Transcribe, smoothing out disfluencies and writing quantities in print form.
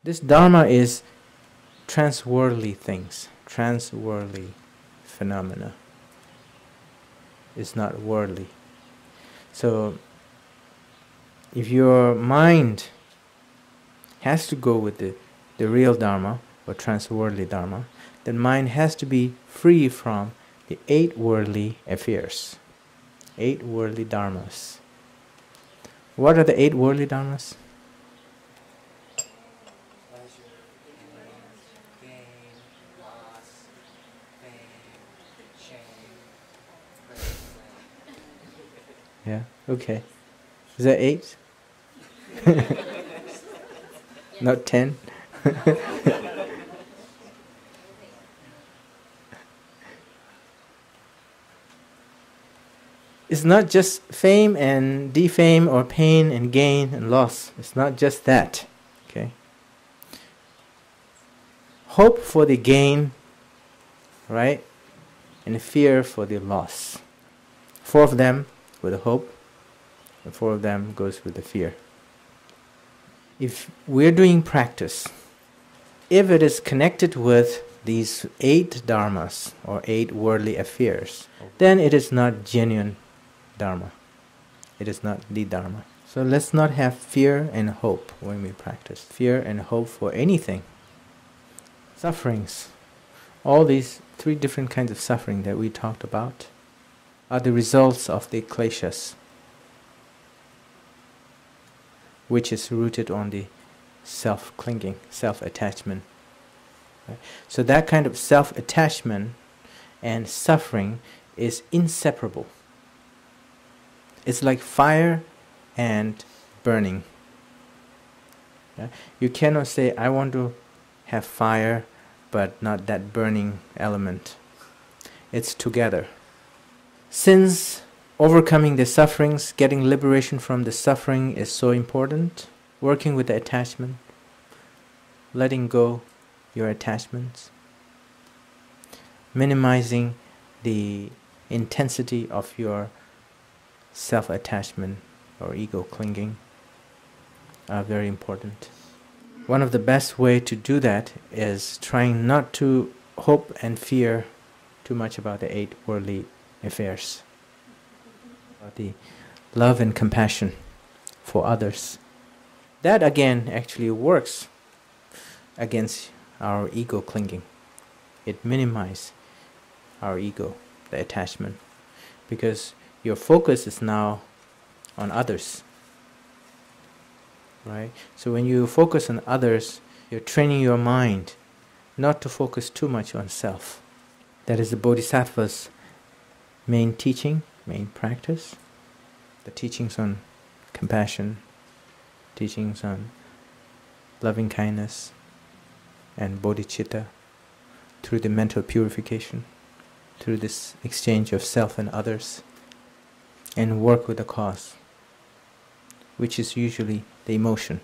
This Dharma is transworldly things, transworldly phenomena. It's not worldly. So, if your mind has to go with the real Dharma, or transworldly Dharma, then mind has to be free from the 8 worldly affairs, 8 worldly Dharmas. What are the 8 worldly Dharmas? Pleasure, gain, loss, fame, shame, praise. Yeah, okay. Is that 8? Not 10? It's not just fame and defame, or pain and gain and loss. It's not just that. Okay. Hope for the gain, right? And fear for the loss. 4 of them with the hope, and 4 of them goes with the fear. If we're doing practice, if it is connected with these 8 dharmas or 8 worldly affairs, then it is not genuine Dharma. It is not the Dharma. So let's not have fear and hope when we practice. Fear and hope for anything. Sufferings. All these 3 different kinds of suffering that we talked about are the results of the kleshas, which is rooted on the self-clinging, self-attachment. Right? So that kind of self-attachment and suffering is inseparable. It's like fire and burning. Yeah? You cannot say, I want to have fire, but not that burning element. It's together. Since overcoming the sufferings, getting liberation from the suffering is so important, working with the attachment, letting go your attachments, minimizing the intensity of your self-attachment or ego clinging are very important. One of the best way to do that is trying not to hope and fear too much about the 8 worldly affairs. About the love and compassion for others. That again actually works against our ego clinging. It minimizes our ego, the attachment, because your focus is now on others. Right? So when you focus on others, you're training your mind not to focus too much on self. That is the Bodhisattva's main teaching, main practice. The teachings on compassion, teachings on loving kindness and bodhicitta, through the mental purification, through this exchange of self and others, and work with the cause, which is usually the emotion.